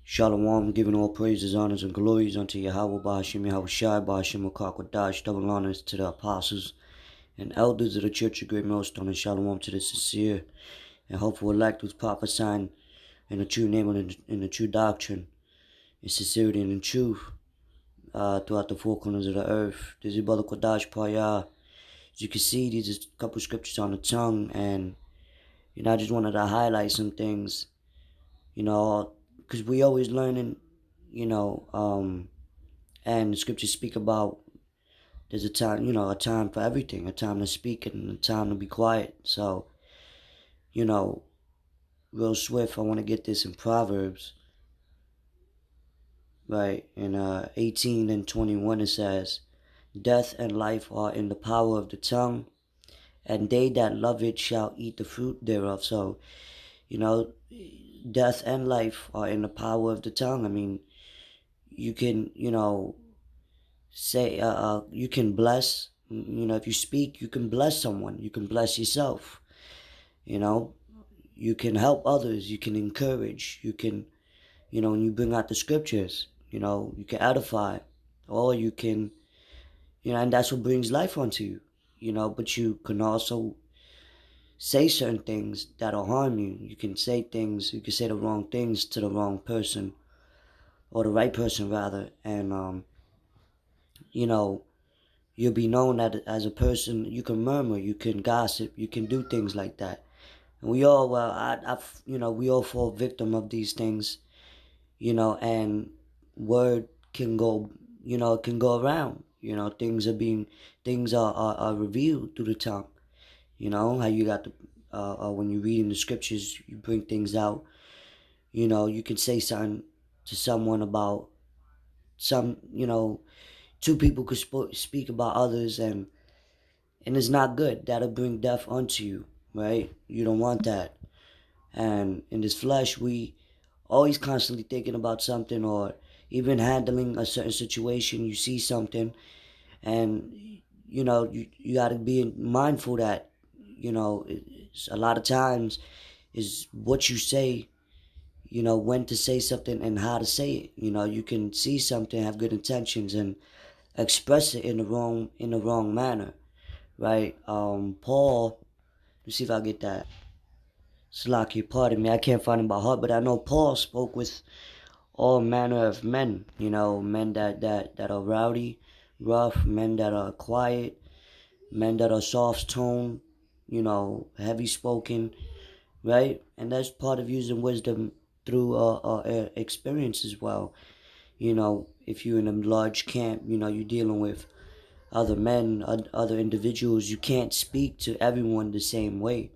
Shalom, giving all praises, honors, and glories unto Yahweh, Bahashim, Yahweh Shai, Bahashim, Akakwadash, double honors to the apostles and elders of the Church of Great Millstone, and shalom to the sincere and hopeful elect who's prophesying in the true name and in the true doctrine, in sincerity and in truth, throughout the four corners of the earth. This is Brother Kwadash Paya. As you can see, these are a couple scriptures on the tongue, and I just wanted to highlight some things, because we always learning, and the scriptures speak about there's a time, a time for everything, a time to speak and a time to be quiet. So, real swift, I want to get this in Proverbs, right? In 18 and 21 it says, death and life are in the power of the tongue, and they that love it shall eat the fruit thereof. So, death and life are in the power of the tongue. I mean, you can, say, you can bless, if you speak, you can bless someone, you can bless yourself, you can help others, you can encourage, you can, when you bring out the scriptures, you can edify, or you can, and that's what brings life onto you, but you can also say certain things that'll harm you. You can say the wrong things to the wrong person, or the right person rather, and, you'll be known as a person. You can murmur, you can gossip, you can do things like that. And we all, we all fall victim of these things, and word can go, it can go around. Things are revealed through the tongue. How you got when you read in the scriptures, you bring things out. You can say something to someone about some, two people could speak about others, and it's not good. That'll bring death unto you, right? You don't want that. And in this flesh, we always constantly thinking about something, or even handling a certain situation. You see something, and you got to be mindful that it's, a lot of times is what you say, when to say something and how to say it. You can see something, have good intentions, and express it in the wrong manner, right? Paul, let's see if I get that. Slaki, pardon me, I can't find it by heart, but I know Paul spoke with all manner of men, men that are rowdy, rough, men that are quiet, men that are soft toned, heavy spoken, right? And that's part of using wisdom through experience as well. If you're in a large camp, you're dealing with other men, other individuals, you can't speak to everyone the same way,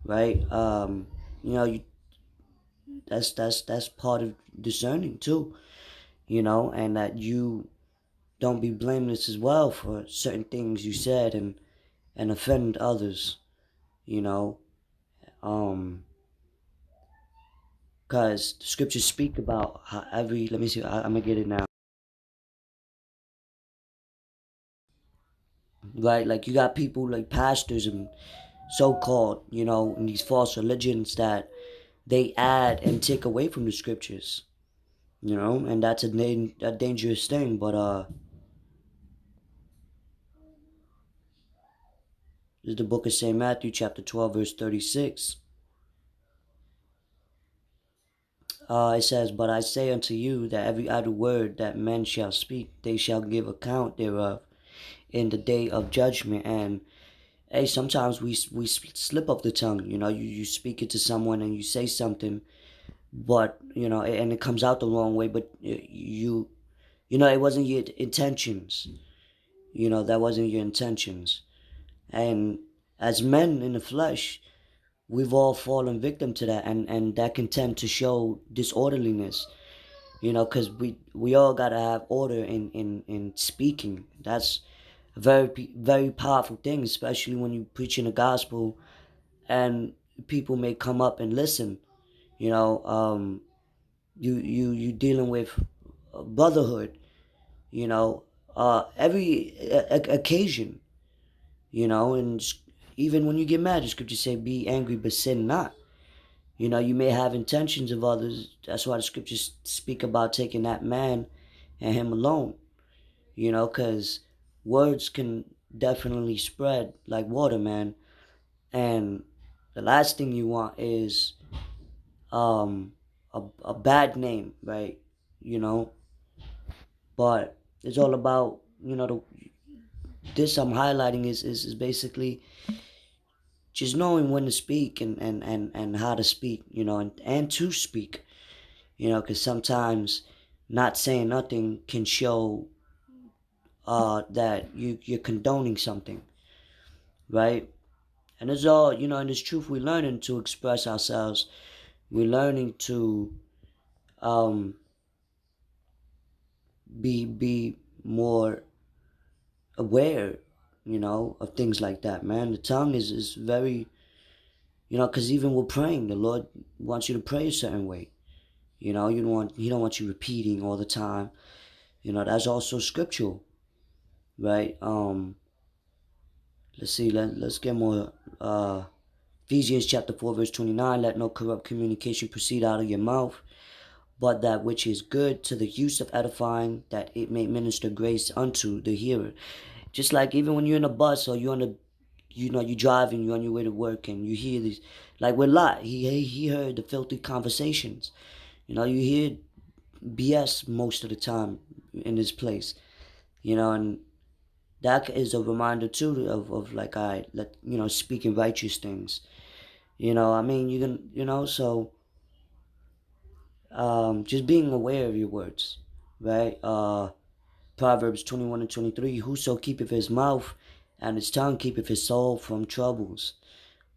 right? You that's part of discerning too, and that you don't be blameless as well for certain things you said and offend others, you know, because the scriptures speak about how let me see, I'm gonna get it now, right? Like, you got people like pastors and so-called, in these false religions, that they add and take away from the scriptures, and that's a dangerous thing. But this is the book of St. Matthew, chapter 12, verse 36. It says, but I say unto you that every idle word that men shall speak, they shall give account thereof in the day of judgment. And hey, sometimes we slip off the tongue. You speak it to someone and you say something, but and it comes out the wrong way. But it wasn't your intentions. That wasn't your intentions. And as men in the flesh, we've all fallen victim to that, and that can tend to show disorderliness. Because we all gotta have order in speaking. That's a very, very powerful thing, especially when you preaching the gospel, and people may come up and listen. You dealing with brotherhood. Every occasion. And even when you get mad, the scripture say, "Be angry, but sin not." You may have intentions of others. That's why the scriptures speak about taking that man and him alone. Because words can definitely spread like water, man. And the last thing you want is um, a bad name, right? You know, but it's all about, this I'm highlighting is basically just knowing when to speak and how to speak, and to speak, because sometimes not saying nothing can show that you're condoning something, right? And it's all, in this truth, we're learning to express ourselves. We're learning to um, be more aware, of things like that, man. The tongue is very, because even with praying, the Lord wants you to pray a certain way. He don't want you repeating all the time. That's also scriptural, right? Let's see. Let's get more. Ephesians chapter 4 verse 29. Let no corrupt communication proceed out of your mouth, but that which is good to the use of edifying, that it may minister grace unto the hearer. Just like even when you're in a bus or you're on the, you're driving, you're on your way to work, and you hear these, like with Lot, he heard the filthy conversations. You hear BS most of the time in this place. And that is a reminder too of like, I let speaking righteous things. I mean, you can, so just being aware of your words, right? Proverbs 21 and 23, whoso keepeth his mouth and his tongue keepeth his soul from troubles.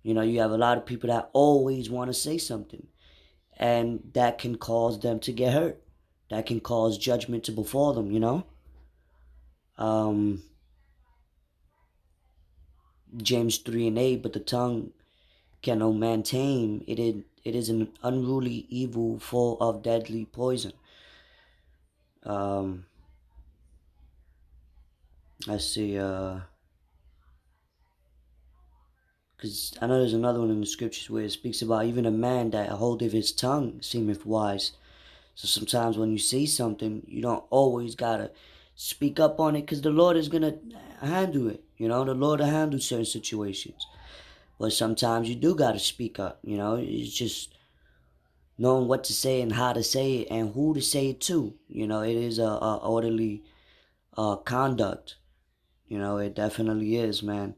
You have a lot of people that always want to say something, and that can cause them to get hurt. That can cause judgment to befall them. Um, James 3 and 8, but the tongue can no man tame. It is an unruly evil full of deadly poison. Um, let's see, because I know there's another one in the scriptures where it speaks about even a man that holdeth his tongue seemeth wise. So sometimes when you see something, you don't always gotta speak up on it, because the Lord is gonna handle it. The Lord will handle certain situations. But sometimes you do gotta speak up. It's just knowing what to say and how to say it and who to say it to. It is a orderly conduct. It definitely is, man.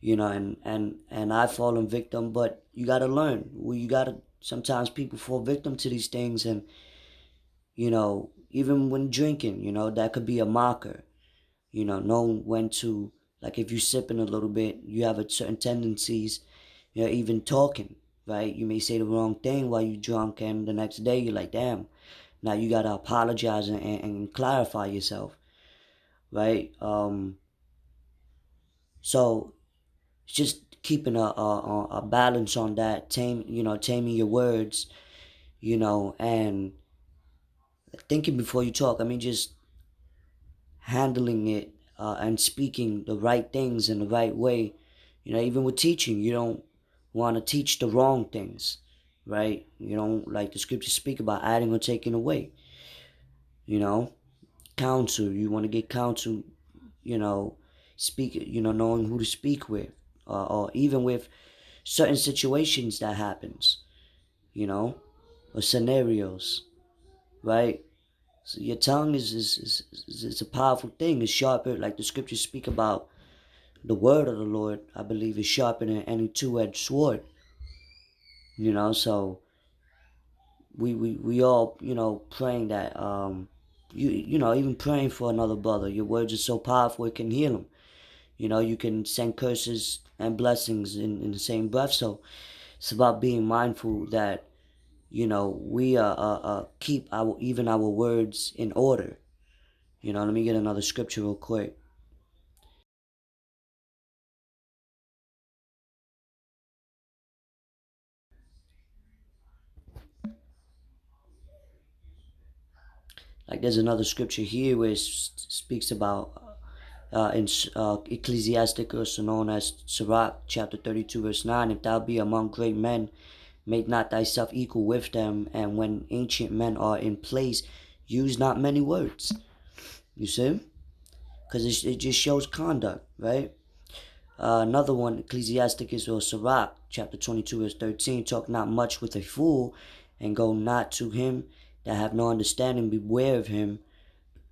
And I've fallen victim, but you gotta learn. Well, you gotta, sometimes people fall victim to these things, and even when drinking, that could be a marker. Knowing when to, like, if you're sipping a little bit, you have a certain tendencies, even talking, right? You may say the wrong thing while you're drunk, and the next day you're like, damn, now you gotta apologize and clarify yourself, right? So it's just keeping a balance on that, taming your words, and thinking before you talk. I mean, just handling it and speaking the right things in the right way. Even with teaching, you don't want to teach the wrong things, right? You don't, like the scriptures speak about, adding or taking away. You know, counsel. You want to get counsel. You know, speak. Knowing who to speak with, or even with certain situations that happens. Or scenarios, right? So your tongue is a powerful thing. It's sharper, like the scriptures speak about. The word of the Lord, I believe, is sharper than any two-edged sword. So we all, praying that, even praying for another brother. Your words are so powerful, it can heal him. You can send curses and blessings in the same breath. So it's about being mindful that, we keep our words in order. Let me get another scripture real quick. Like there's another scripture here where it speaks about in Ecclesiastic, also known as Sirach, chapter 32, verse 9. If thou be among great men, Make not thyself equal with them, and when ancient men are in place, use not many words. You see? Because it just shows conduct, right? Another one, Ecclesiasticus or Sirach, chapter 22, verse 13, talk not much with a fool, and go not to him that have no understanding, beware of him,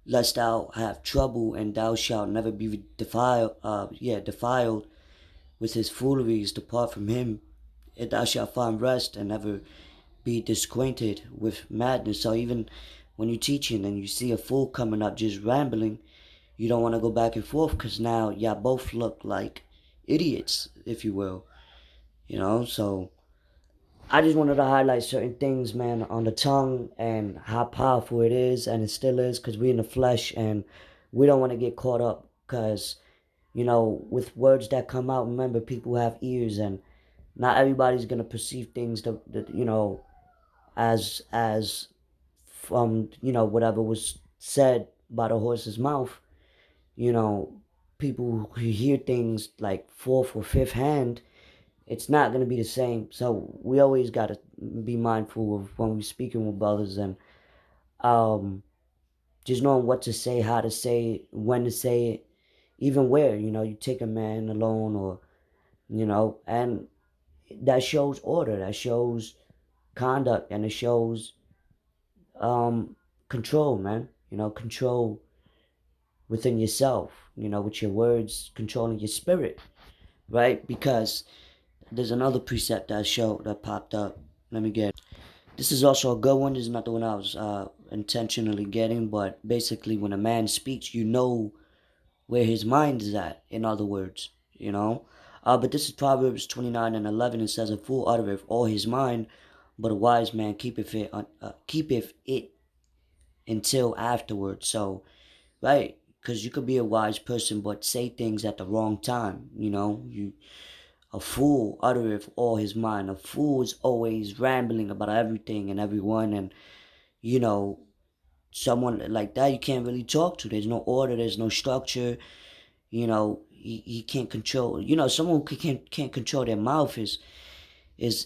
lest thou have trouble, and thou shalt never be defiled with his fooleries. Depart from him, and thou shalt find rest, and never be disacquainted with madness. So even when you're teaching and you see a fool coming up just rambling, you don't want to go back and forth, because now y'all both look like idiots, if you will. So I just wanted to highlight certain things, man, on the tongue and how powerful it is, and it still is, because we're in the flesh and we don't want to get caught up, because, with words that come out, remember, people have ears, and not everybody's going to perceive things as from, whatever was said by the horse's mouth. you know, People who hear things like fourth or fifth hand, it's not going to be the same. So we always got to be mindful of when we're speaking with brothers, and um, just knowing what to say, how to say it, when to say it, even where, you take a man alone, or, and that shows order, that shows conduct, and it shows control, man. Control within yourself, with your words, controlling your spirit, right? Because there's another precept that popped up. Let me get it. This is also a good one. This is not the one I was intentionally getting, but basically, when a man speaks, you know where his mind is at, in other words, But this is Proverbs 29:11. It says, "A fool uttereth all his mind, but a wise man keepeth it until afterwards." So, right, because you could be a wise person but say things at the wrong time. A fool uttereth all his mind. A fool is always rambling about everything and everyone, and you know someone like that you can't really talk to. There's no order, there's no structure. He can't control. Someone who can't control their mouth is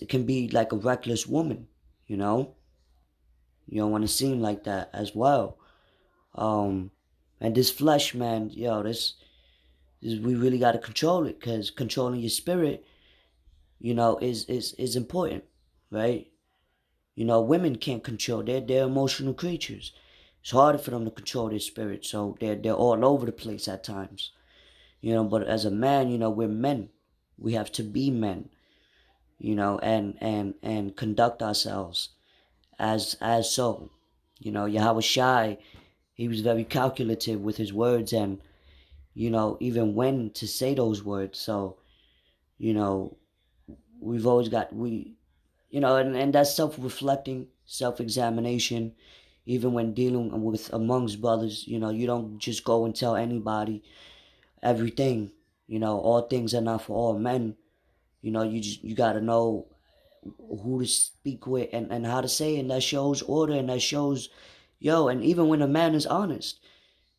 can be like a reckless woman. You know, you don't want to seem like that as well. Um, and this flesh, man, this we really got to control it, because controlling your spirit, is important, right? Women can't control. They're emotional creatures. It's harder for them to control their spirit, so they're all over the place at times. But as a man, we're men. We have to be men, and conduct ourselves as so. Yahweh Shai, he was very calculative with his words, and even when to say those words. So, you know, we've always got and that's self-reflecting, self-examination. Even when dealing with amongst brothers, you don't just go and tell anybody everything. All things are not for all men. You gotta know who to speak with, and how to say it, and that shows order, and that shows, and even when a man is honest,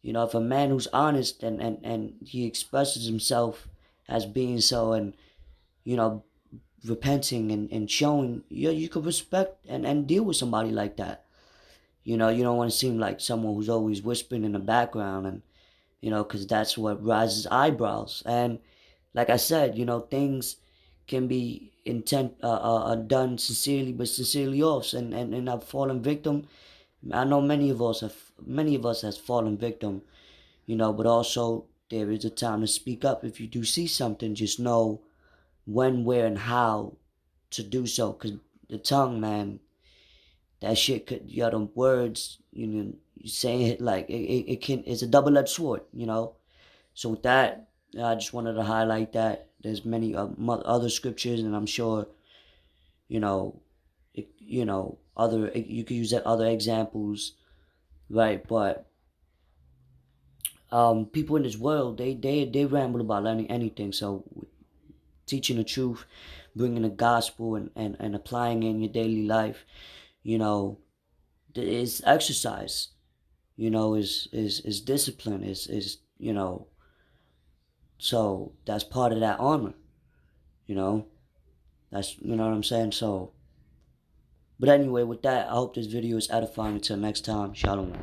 if a man who's honest, and he expresses himself as being so, and you know repenting, and showing, you could respect and deal with somebody like that. You don't want to seem like someone who's always whispering in the background, and because that's what raises eyebrows. And like I said, things can be done sincerely, but sincerely off, and I've fallen victim. I know many of us has fallen victim, but also there is a time to speak up. If you do see something, just know when, where, and how to do so. Because the tongue, man, that shit could, the words, you saying it like it's a double-edged sword, So with that, I just wanted to highlight that. There's many other scriptures, and I'm sure, you know, other, you could use that other examples, right? But people in this world, they ramble about learning anything. So teaching the truth, bringing the gospel, and applying it in your daily life, you know, is exercise. Is discipline. Is So that's part of that armor. You know, that's what I'm saying. So But anyway, with that, I hope this video is edifying. Until next time, shalom.